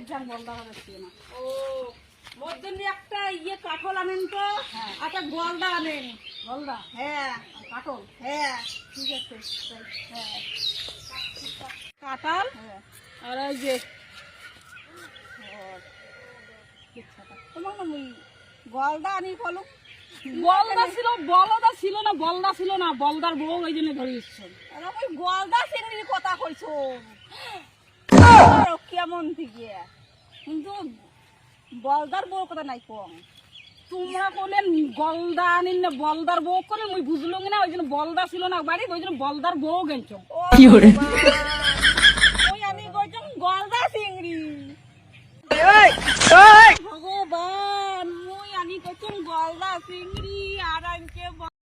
ঝাল বলদা হচ্ছে না। ও মধ্যে একটা ইয়ে কাঠল আনেন তো, একটা গলদা আনেন। বলদা হ্যাঁ কাটল হ্যাঁ ঠিক আছে হ্যাঁ কাঁঠাল হ্যাঁ আর ওই যে তোমার না মুই গলদা আনি ফলো বলদা ছিল, বলদা ছিল না, বলদা ছিল না, বলদার বউ ওই জন্য ধরে এসছেন। ওই গলদা চিংড়ির কথা কইছো কেমন থেকে, কিন্তু বলদার বউর কথা নাই কম। তোমরা করলেন গলদা আনিন না বলদার বউ করে, মুই বুঝলো না ওই জন্য বলদা ছিল না বাড়ি, ওই জন্য বলদার বউ গেছো। ওই আমি কইছম গলদা চিংড়ি। ভগবান, মুই আনি কইছম গলদা চিংড়ি আর আনকে